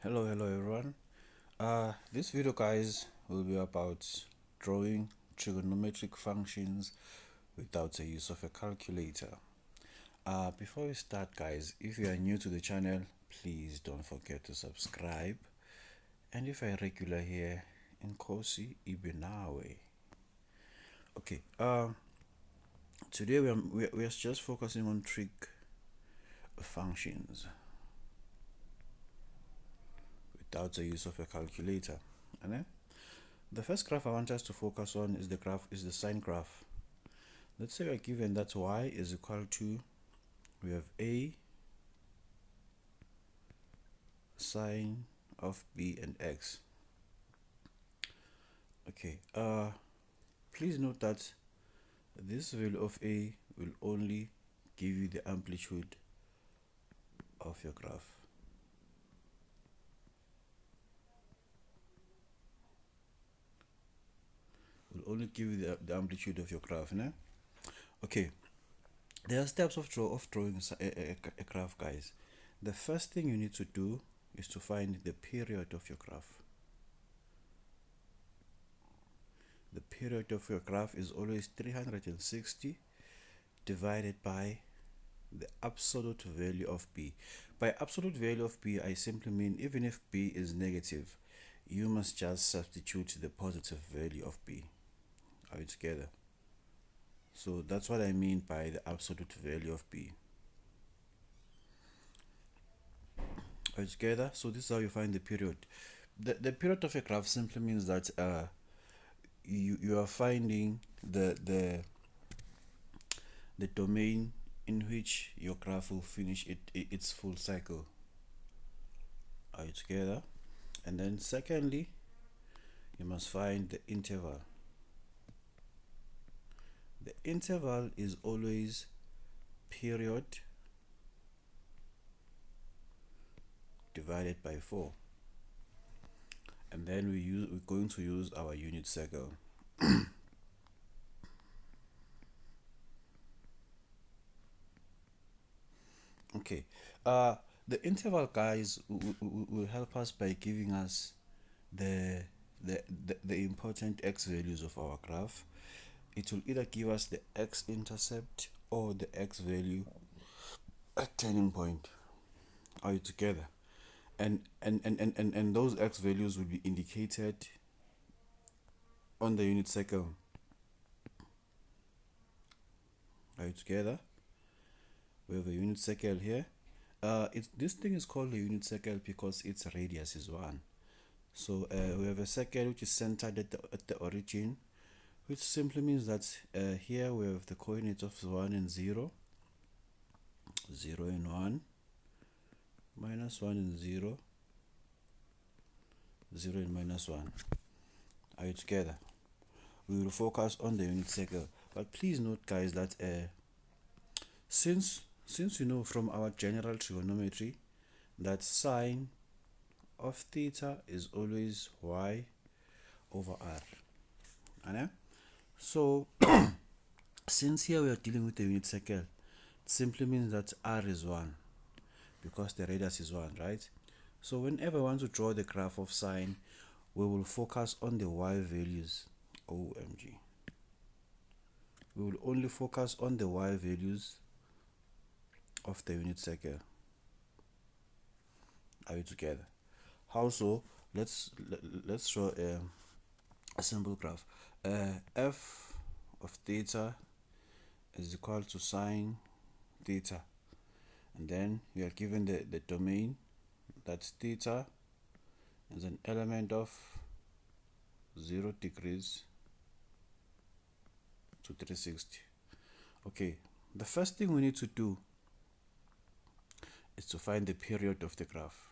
Hello everyone. This video, guys, will be about drawing trigonometric functions without the use of a calculator. Before we start, guys, if you are new to the channel, please don't forget to subscribe. And if you are regular here, Nkosi Ibinawe. Okay. Today we are just focusing on trig functions without the use of a calculator. And then the first graph I want us to focus on is the sine graph. Let's say we're given that y is equal to, we have a sine of b and x. Okay, please note that this value of a will only give you the amplitude of your graph. Will only give you the amplitude of your graph, né? Okay, there are steps of drawing a graph, guys. The first thing you need to do is to find the period of your graph. The period of your graph is always 360 divided by the absolute value of b. By absolute value of b, I simply mean even if b is negative, you must just substitute the positive value of b. Are we together? So that's what I mean by the absolute value of b. Are we together? So this is how you find the period. The period of a graph simply means that you are finding the domain in which your graph will finish its full cycle. Are you together? And then secondly, you must find the interval. The interval is always period divided by 4. And then we're going to use our unit circle. Okay, the interval, guys, will help us by giving us the important x values of our graph. It will either give us the x-intercept or the x value at turning point. Are you together? And those x values will be indicated on the unit circle. Are you together? We have a unit circle here. This thing is called a unit circle because its radius is 1. So we have a circle which is centered at the origin, which simply means that here we have the coordinates of 1 and 0, 0 and 1, minus 1 and 0, 0 and minus 1. Are you together? We will focus on the unit circle. But please note, guys, that since you know from our general trigonometry that sine of theta is always y over r. And so since here we are dealing with the unit circle, it simply means that r is 1 because the radius is 1, right? So whenever I want to draw the graph of sine, we will focus on the y values. OMG. We will only focus on the y values of the unit circle. Are we together? How so? Let's draw a simple graph. F of theta is equal to sine theta, and then we are given the domain, that's theta is an element of 0 degrees to 360. Okay, the first thing we need to do is to find the period of the graph.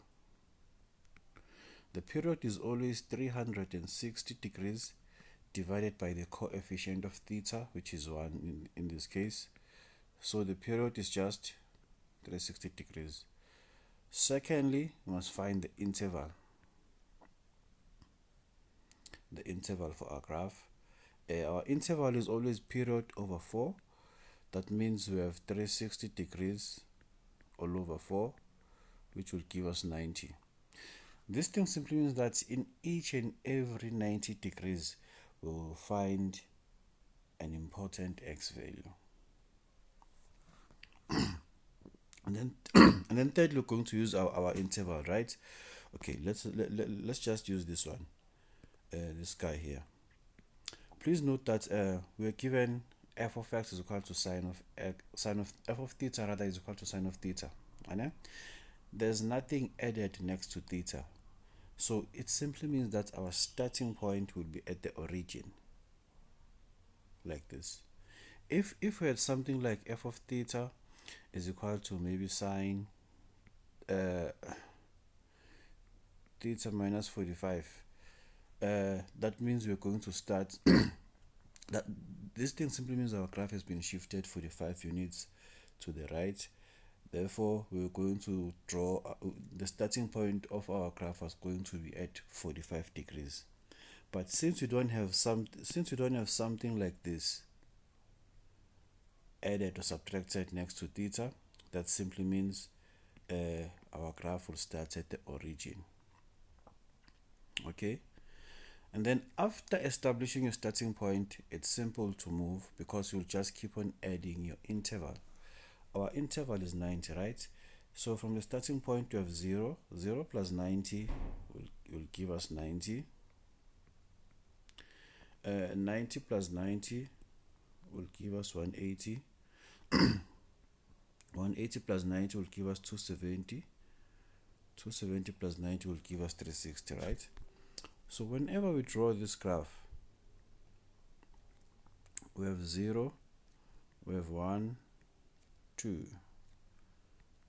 The period is always 360 degrees divided by the coefficient of theta, which is 1 in this case. So the period is just 360 degrees. Secondly, we must find the interval. The interval for our graph. Our interval is always period over 4. That means we have 360 degrees all over 4, which will give us 90. This thing simply means that in each and every 90 degrees, we will find an important x value. And then and then third, we're going to use our interval, right? Okay, let's just use this one, this guy here. Please note that we are given f of x is equal to sine of f of theta rather is equal to sine of theta. And there's nothing added next to theta, so it simply means that our starting point will be at the origin, like this. If we had something like f of theta is equal to maybe sine theta minus 45, that means we're going to start that this thing simply means our graph has been shifted 45 units to the right. Therefore, we're going to draw the starting point of our graph was going to be at 45 degrees. But since we don't have something like this added or subtracted next to theta, that simply means our graph will start at the origin. Okay, and then after establishing your starting point, it's simple to move because you'll just keep on adding your interval. Our interval is 90, right? So from the starting point you have 0 plus 90 will give us 90. 90 plus 90 will give us 180. 180 plus 90 will give us 270. 270 plus 90 will give us 360, right? So whenever we draw this graph, we have 0, we have 1, 2,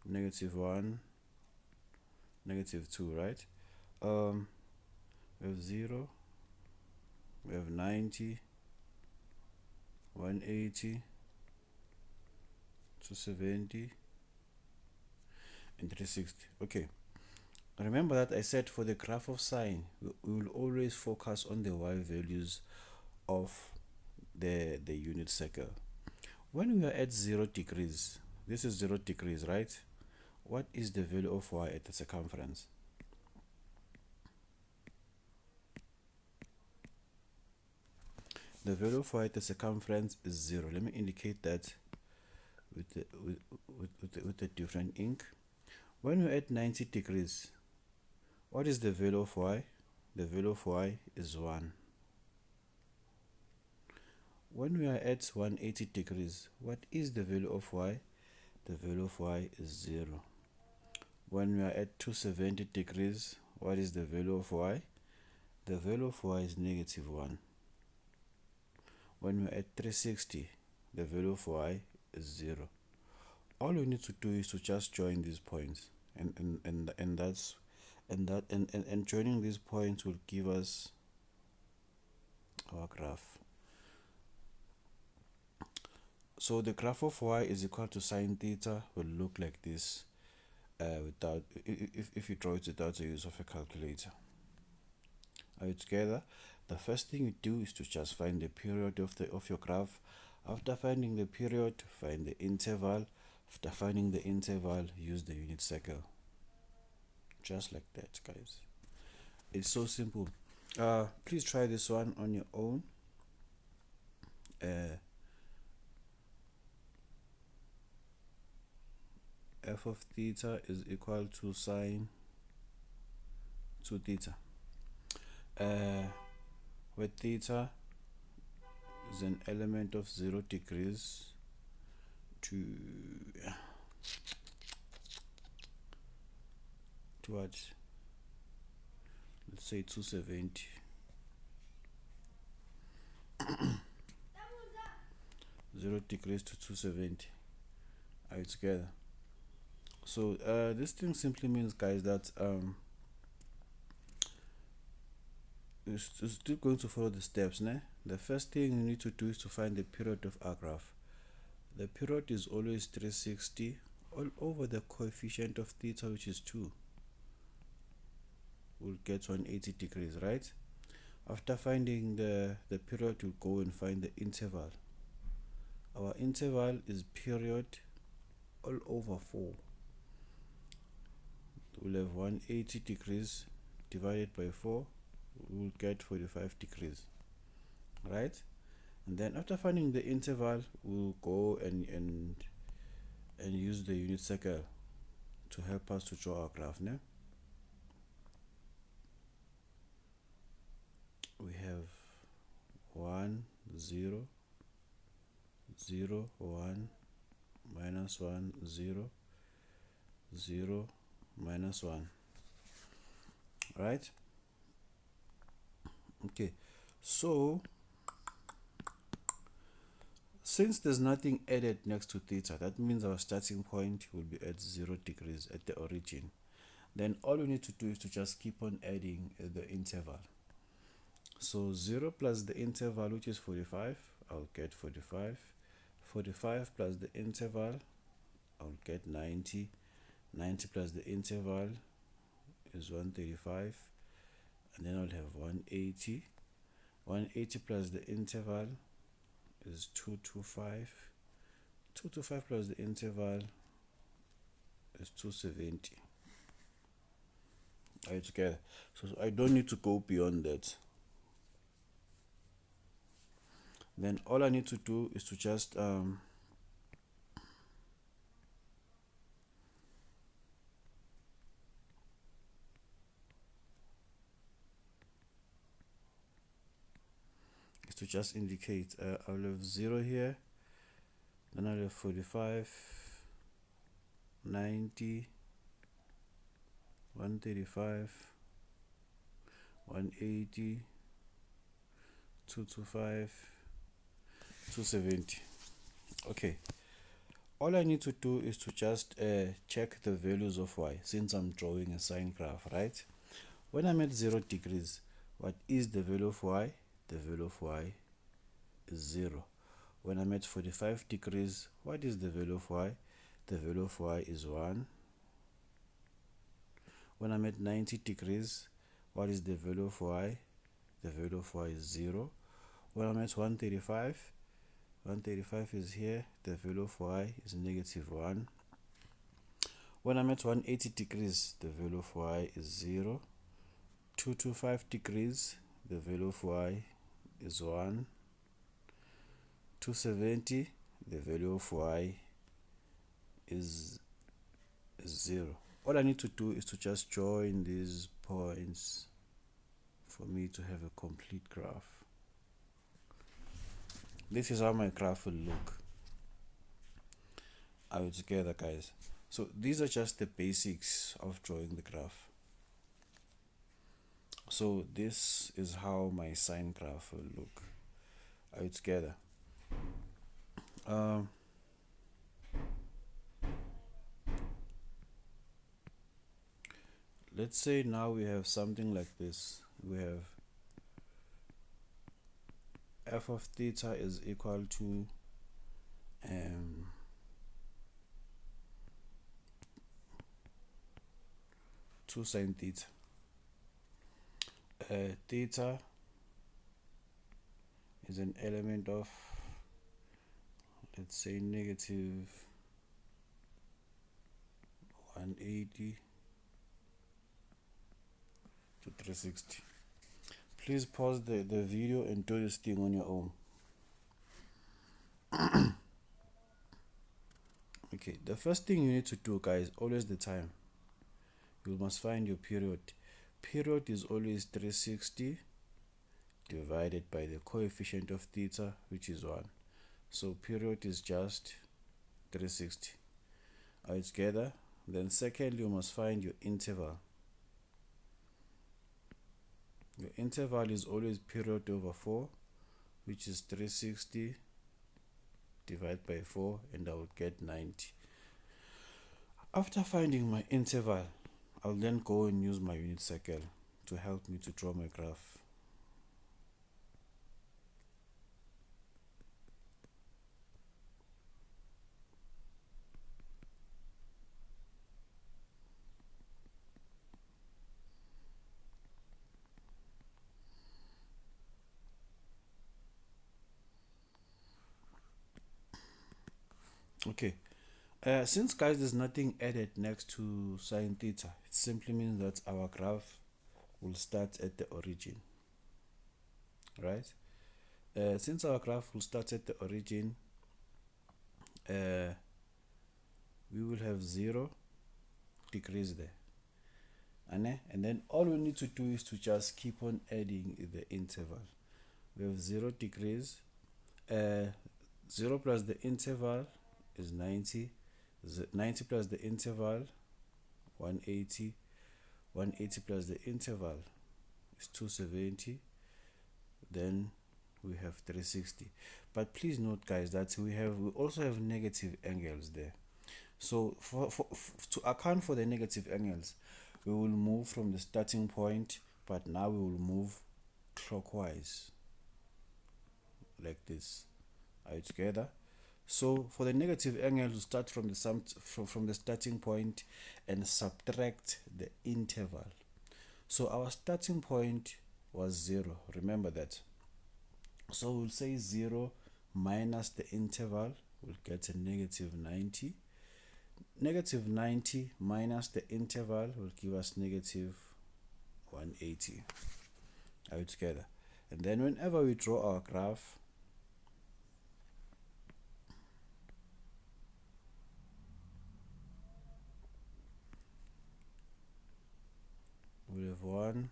-1, -2, right? We have 0, we have 90, 180, 270, and 360. Okay, remember that I said for the graph of sine, we will always focus on the y values of the unit circle. When we are at 0 degrees, this is 0 degrees, right? What is the value of y at the circumference? The value of y at the circumference is 0. Let me indicate that with a different ink. When we're at 90 degrees, what is the value of y? The value of y is 1. When we are at 180 degrees, what is the value of y? The value of y is 0. When we are at 270 degrees, what is the value of y? The value of y is -1. When we're at 360, the value of y is 0. All we need to do is to just join these points, and joining these points will give us our graph. So the graph of y is equal to sine theta will look like this if you draw it without the use of a calculator. Are you together? The first thing you do is to just find the period of your graph. After finding the period, find the interval. After finding the interval, use the unit circle. Just like that, guys. It's so simple. Please try this one on your own. F of theta is equal to sine 2 theta. Where theta is an element of 0 degrees to what? Let's say 270. 0 degrees to 270. Are you together? So this thing simply means, guys, that you're still going to follow the steps. The first thing you need to do is to find the period of our graph. The period is always 360 all over the coefficient of theta, which is 2. We'll get 180 degrees, right? After finding the period, you'll go and find the interval. Our interval is period all over 4. We'll have 180 degrees divided by 4, we'll get 45 degrees, right? And then after finding the interval, we'll go and use the unit circle to help us to draw our graph. Now we have 1 0 0 1 minus 1 0 0 minus 1, right? Okay, so since there's nothing added next to theta, that means our starting point will be at 0 degrees at the origin. Then all we need to do is to just keep on adding the interval. So 0 plus the interval, which is 45, I'll get 45. 45 plus the interval, I'll get 90. 90 plus the interval is 135. And then I'll have 180. 180 plus the interval is 225. 225 plus the interval is 270. Are you together? So I don't need to go beyond that. Then all I need to do is to just indicate I'll have 0 here, then I'll have 45, 90, 135, 180, 225, 270. Okay, all I need to do is to just check the values of y, since I'm drawing a sine graph, right? When I'm at 0 degrees, what is the value of y? The value of y is 0. When I'm at 45 degrees, what is the value of y? The value of y is 1. When I'm at 90 degrees, what is the value of y? The value of y is 0. When I'm at 135, 135 is here, the value of y is negative 1. When I'm at 180 degrees, the value of y is 0. 225 degrees, the value of y is 1. 270, the value of y is 0. All I need to do is to just join these points for me to have a complete graph. This is how my graph will look. Are we together, guys? So these are just the basics of drawing the graph. So this is how my sine graph will look. Are we together? Let's say now we have something like this. We have f of theta is equal to 2 sine theta. Theta is an element of, let's say, negative 180 to 360. Please pause the video and do this thing on your own. Okay, the first thing you need to do, guys, always the time. You must find your period. Period is always 360 divided by the coefficient of theta, which is 1. So period is just 360. Are you together? Then second, you must find your interval. Your interval is always period over 4, which is 360 divided by 4, and I would get 90. After finding my interval, I'll then go and use my unit circle to help me to draw my graph. Okay, since, guys, there's nothing added next to sine theta, it simply means that our graph will start at the origin, right? Since our graph will start at the origin, we will have 0 degrees there, and then all we need to do is to just keep on adding the interval. We have 0 degrees, 0 plus the interval is 90, 90 plus the interval 180, 180 plus the interval is 270, then we have 360. But please note, guys, that we also have negative angles there. So to account for the negative angles, we will move from the starting point, but now we will move clockwise like this. Are you together? So for the negative angle, we start from the starting point and subtract the interval. So our starting point was 0. Remember that. So we'll say 0 minus the interval, we'll get a negative 90. Negative 90 minus the interval will give us negative 180. Are we together? And then whenever we draw our graph, we'll have 1,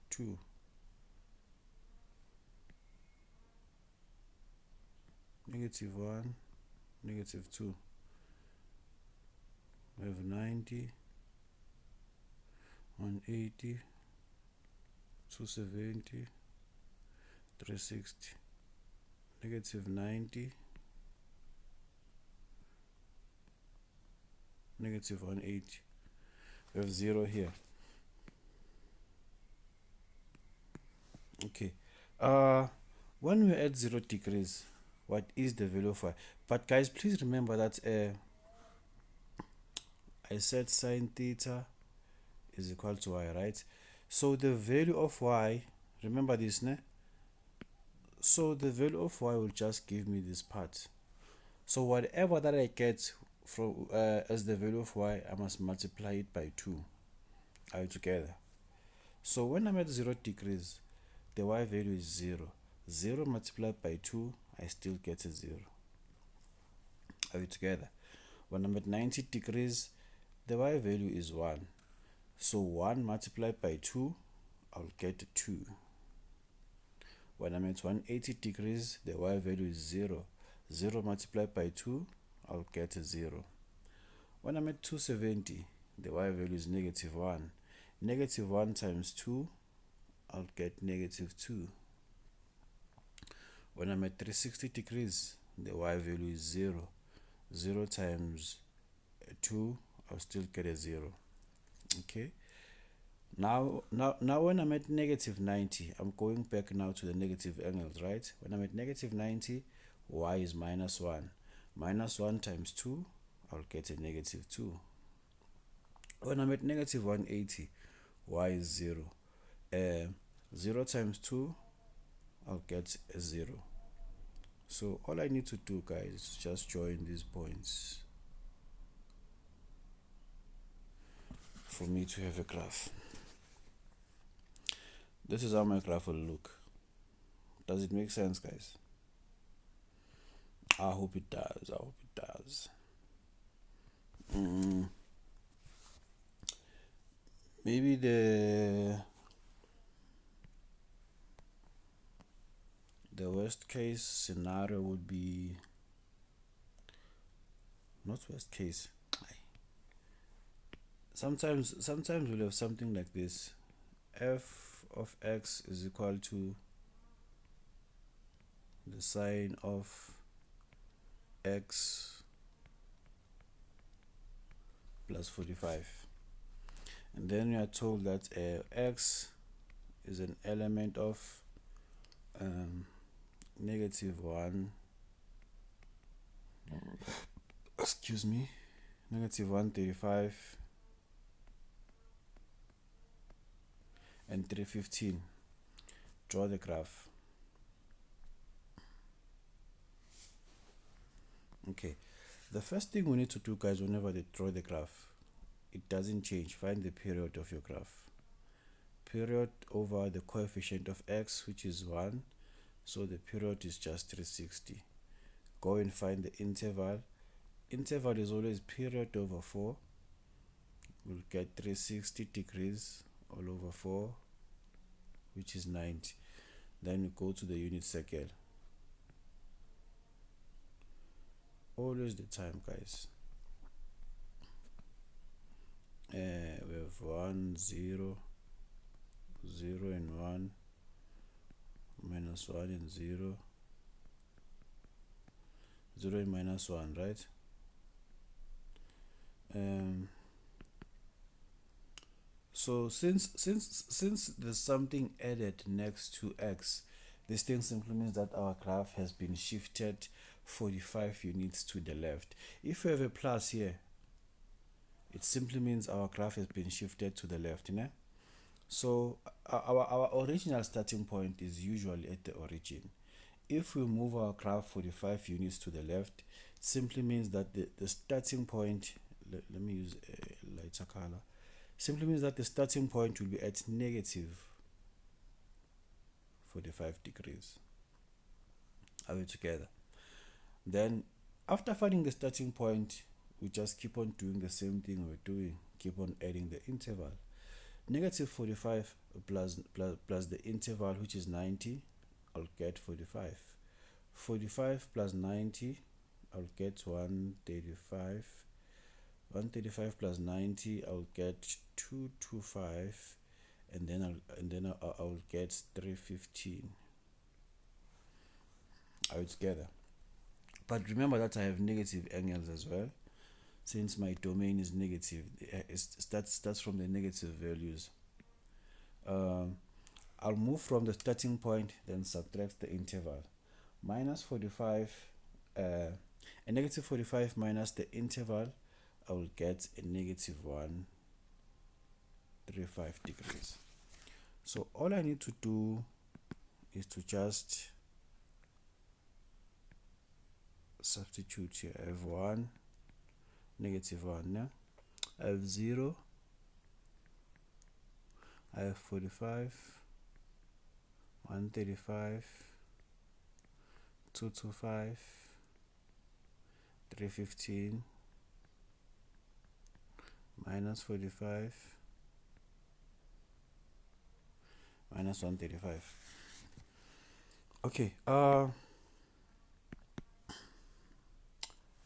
2. Negative 1, negative 2. We have 90, 180, 270, 360, negative 90, negative 180. We have 0 here. Okay. When we add 0 degrees, what is the value of y? But guys, please remember that I said sine theta is equal to y, right? So the value of y, remember this, ne? So the value of y will just give me this part. So whatever that I get from as the value of y, I must multiply it by 2. Are you together? So when I'm at 0 degrees, the y value is 0. 0 multiplied by 2, I still get a 0. Are we together? When I'm at 90 degrees, the y value is 1. So 1 multiplied by 2, I'll get a 2. When I'm at 180 degrees, the y value is 0. 0 multiplied by 2, I'll get a 0. When I'm at 270, the y value is negative 1. Negative 1 times 2, I'll get negative 2. When I'm at 360 degrees, the y value is 0. 0 times 2, I'll still get a 0. Okay. Now when I'm at negative 90, I'm going back now to the negative angles, right? When I'm at negative 90, y is minus 1. Minus 1 times 2, I'll get a negative 2. When I'm at negative 180, y is 0. 0 times 2, I'll get a 0. So all I need to do, guys, is just join these points for me to have a graph. This is how my graph will look. Does it make sense, guys? I hope it does. I hope it does. Maybe the worst case scenario would be, not worst case. Sometimes we'll have something like this. F of x is equal to the sine of x plus 45. And then we are told that x is an element of negative 1, excuse me, negative 135 and 315. Draw the graph. Okay, the first thing we need to do, guys, whenever they draw the graph, it doesn't change. Find the period of your graph. period over the coefficient of x, which is 1, so the period is just 360. Go and find the interval. Interval is always period over 4. We'll get 360 degrees all over 4, which is 90. Then we go to the unit circle. Always the time, guys. We have 1, 0, 0 and 1, minus 1 and 0, 0 and minus 1, right? So since there's something added next to x, this thing simply means that our graph has been shifted 45 units to the left. If we have a plus here, it simply means our graph has been shifted to the left, you know? So our original starting point is usually at the origin. If we move our graph 45 units to the left, it simply means that the starting point, let me use a lighter color, simply means that the starting point will be at negative 45 degrees. Are we together? Then after finding the starting point, we just keep on doing the same thing we're doing, keep on adding the interval. Negative 45 plus the interval, which is 90, I'll get 45. 45 plus 90, I'll get 135. 135 plus 90, I'll get 225, and then I'll get 315. Are we together? But remember that I have negative angles as well. Since my domain is negative, it starts from the negative values. I'll move from the starting point, then subtract the interval. Minus 45, a negative 45 minus the interval, I will get a negative 135 degrees. So all I need to do is to just substitute here. I have 1, negative 1, yeah? I have 0, I have 45, 135, 225, 315, minus 45, minus 135. Okay, now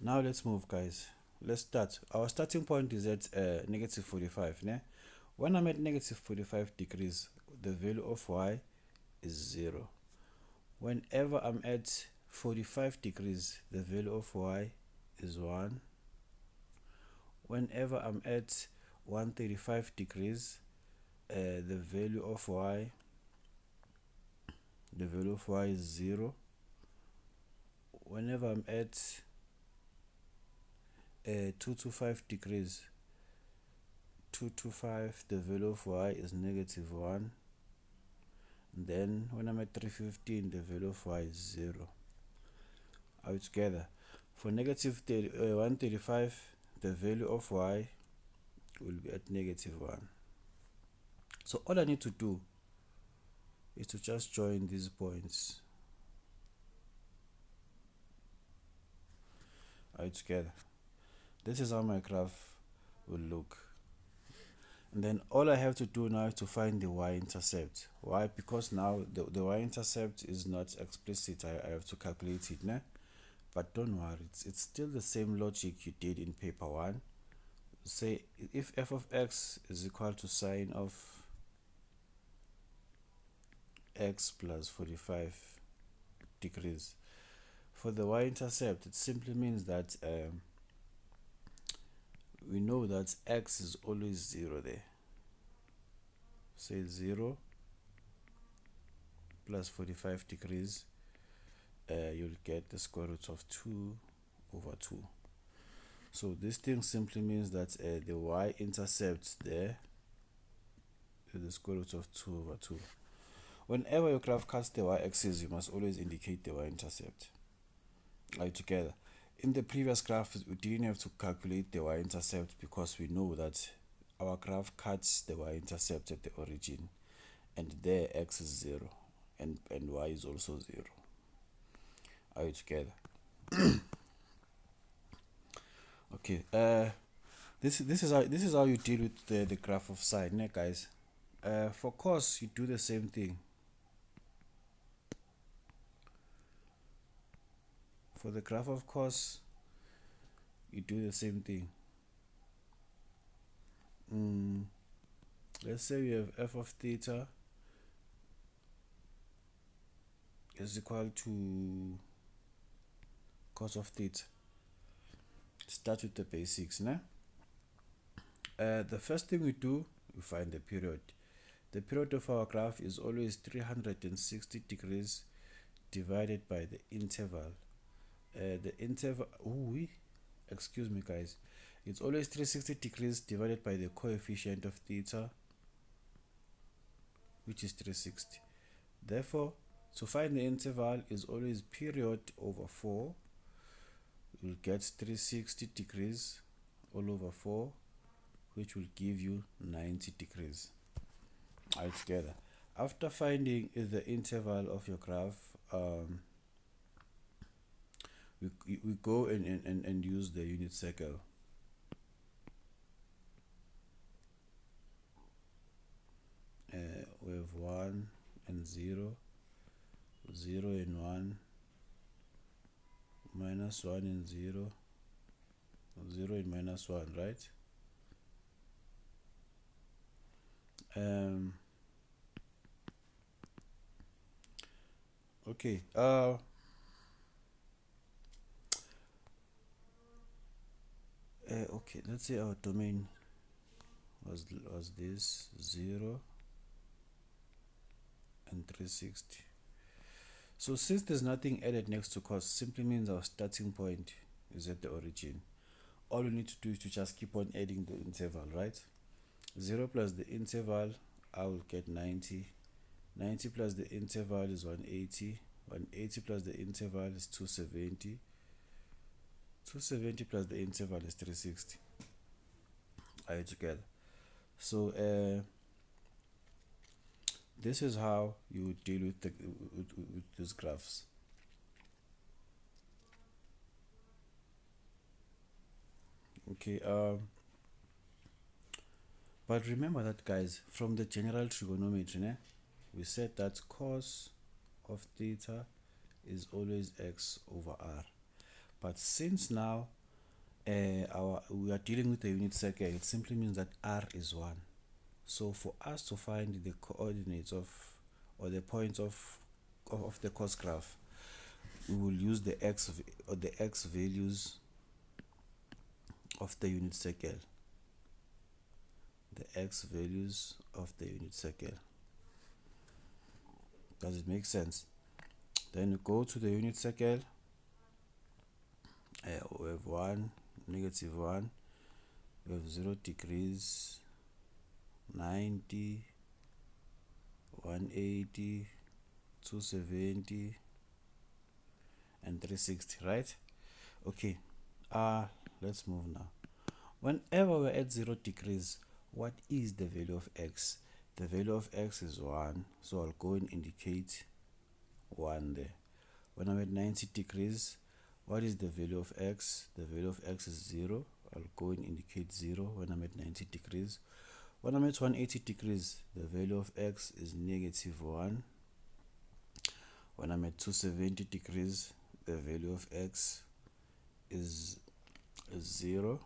let's move, guys. Let's start. Our starting point is at negative 45. Né? When I'm at negative 45 degrees, the value of y is 0. Whenever I'm at 45 degrees, the value of y is 1. Whenever I'm at 135 degrees, the value of y is 0. Whenever I'm at 225 degrees, 225, the value of y is negative 1. And then when I'm at 315, the value of y is 0. Are we together? For negative 135, the value of y will be at negative 1. So all I need to do is to just join these points. Are we together? This is how my graph will look. And then all I have to do now is to find the y-intercept. Why? Because now the y-intercept is not explicit. I have to calculate it. Né? But don't worry, it's still the same logic you did in paper 1. Say if f of x is equal to sine of x plus 45 degrees. For the y-intercept, it simply means that we know that x is always 0 there. Say 0 plus 45 degrees, you'll get the square root of 2 over 2. So this thing simply means that the y-intercept there is the square root of 2 over 2. Whenever your graph cuts the y-axis, you must always indicate the y-intercept. Are you together? In the previous graph, we didn't have to calculate the y-intercept because we know that our graph cuts the y-intercept at the origin. and there x is 0 and y is also 0. Are you together? Okay, this is how you deal with the graph of sine, guys. For cos, you do the same thing. For the graph of cos, you do the same thing. Let's say we have f of theta is equal to cos of theta. Start with the basics, né? The first thing we do, we find the period. The period of our graph is always 360 degrees divided by the interval. Excuse me, guys. It's always 360 degrees divided by the coefficient of theta, which is 360. Therefore, to find the interval is always period over 4. You'll get 360 degrees all over 4, which will give you 90 degrees. All right, together. After finding the interval of your graph, we go and use the unit circle. We have 1 and 0, 0 and 1, minus 1 and 0, 0 and minus 1, right? Okay, okay, let's say our domain was this 0 and 360. So since there's nothing added next to cos, simply means our starting point is at the origin. All we need to do is to just keep on adding the interval, right? 0 plus the interval, I will get 90. 90 plus the interval is 180. 180 plus the interval is 270. 270 plus the interval is 360. Are you together? So this is how you deal with these graphs. Okay, but remember that, guys, from the general trigonometry, né, we said that cos of theta is always x over r. But since now we are dealing with the unit circle, it simply means that r is 1. So for us to find the coordinates of, or the points of the cos graph, we will use the x values of the unit circle. The x values of the unit circle. Does it make sense? Then you go to the unit circle. We have 1, negative 1. We have 0 degrees, 90, 180, 270, and 360, right? Okay, let's move now. Whenever we're at 0 degrees, what is the value of x? The value of x is 1, so I'll go and indicate 1 there. When I'm at 90 degrees, what is the value of x? The value of x is 0. I'll go and indicate 0 when I'm at 90 degrees. When I'm at 180 degrees, the value of x is negative 1. When I'm at 270 degrees, the value of x is 0.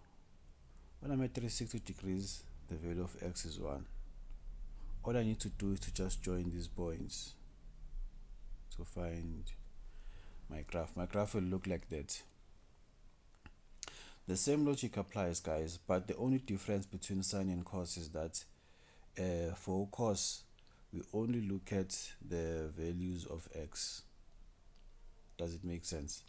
When I'm at 360 degrees, the value of x is 1. All I need to do is to just join these points to find my graph. My graph will look like that. The same logic applies, guys, but the only difference between sine and cos is that for cos, we only look at the values of x. Does it make sense?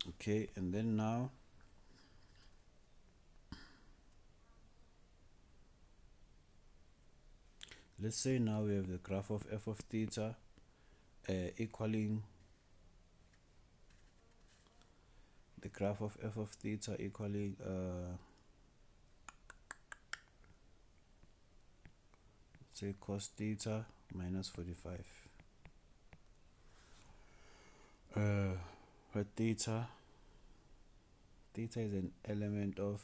Okay, and then now let's say now we have the graph of f of theta equaling the graph of f of theta equaling say cos theta minus 45. But theta is an element of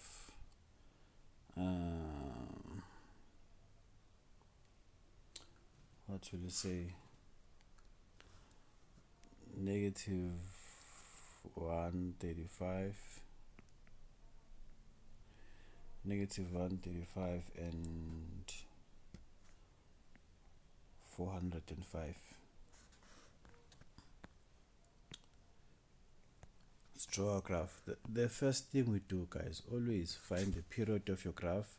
what will you say, negative 135, and 405. Let's draw a graph. The first thing we do, guys, always find the period of your graph.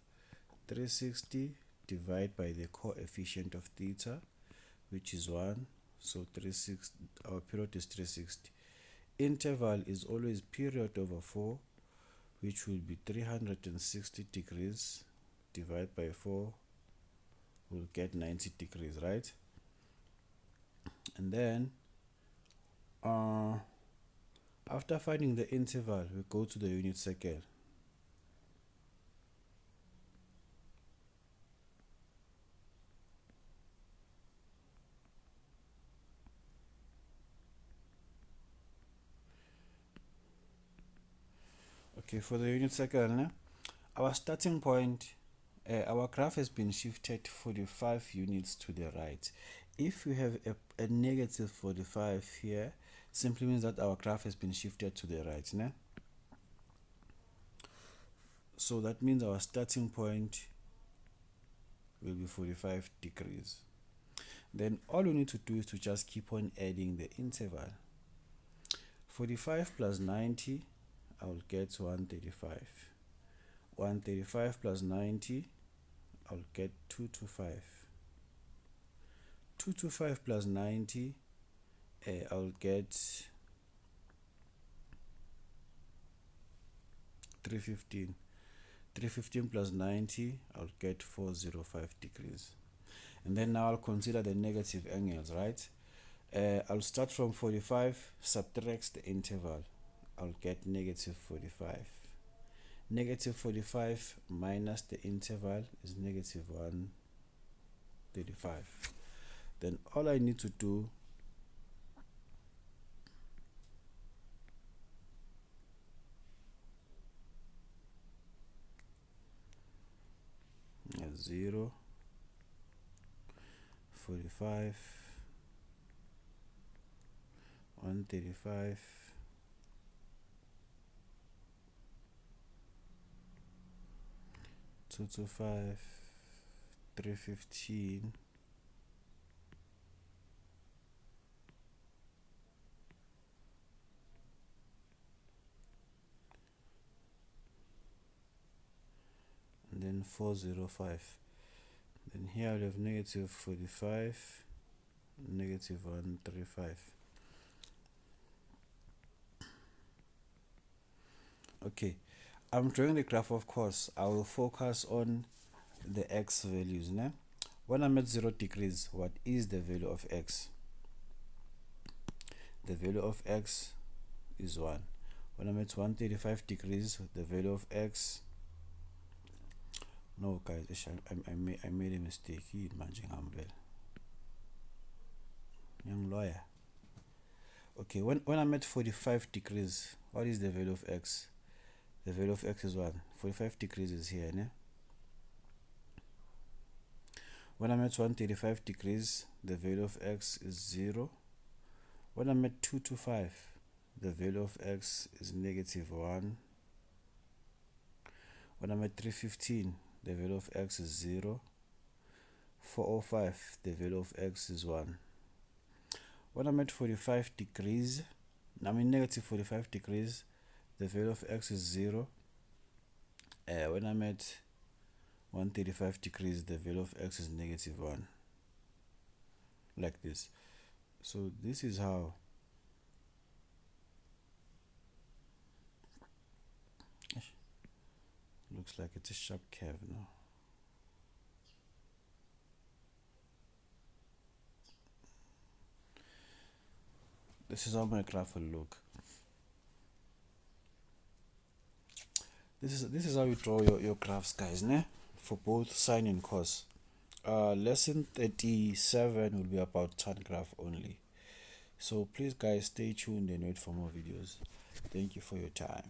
360 divide by the coefficient of theta, which is 1. So 360, our period is 360. Interval is always period over 4, which will be 360 degrees. Divide by 4, we'll get 90 degrees, right? And then after finding the interval, we go to the unit circle. Okay, for the unit circle, our starting point, our graph has been shifted 45 units to the right. If we have a negative 45 here, simply means that our graph has been shifted to the right. So that means our starting point will be 45 degrees. Then all we need to do is to just keep on adding the interval. 45 plus 90, I will get 135. 135 plus 90, I'll get 225. 225 plus 90, I'll get 315. 315 plus 90, I'll get 405 degrees. And then now I'll consider the negative angles, right? I'll start from 45, subtract the interval. I'll get negative 45. Negative 45 minus the interval is negative 135. Then all I need to do is 0, 45, 135, 225, 315, and then 405. Then here I'll have negative 45, negative 135. Okay, I'm drawing the graph, of course. I will focus on the x values. When I'm at 0 degrees, what is the value of x? The value of x is 1. When I'm at 135 degrees, the value of x... No, guys, I made a mistake. Young lawyer. Okay, when I'm at 45 degrees, what is the value of x? The value of x is 1. 45 degrees is here. When I'm at 135 degrees, the value of x is 0. When I'm at 225, the value of x is negative 1. When I'm at 315, the value of x is 0. 405, the value of x is 1. When I'm at 45 degrees, negative 45 degrees, the value of x is 0. When I'm at 135 degrees, the value of x is negative 1. Like this. So this is how looks like it's a sharp curve now. This is how my graph will look. This is how you draw your graphs, guys, for both sine and cos. Lesson 37 will be about tan graph only. So please guys, stay tuned and wait for more videos. Thank you for your time.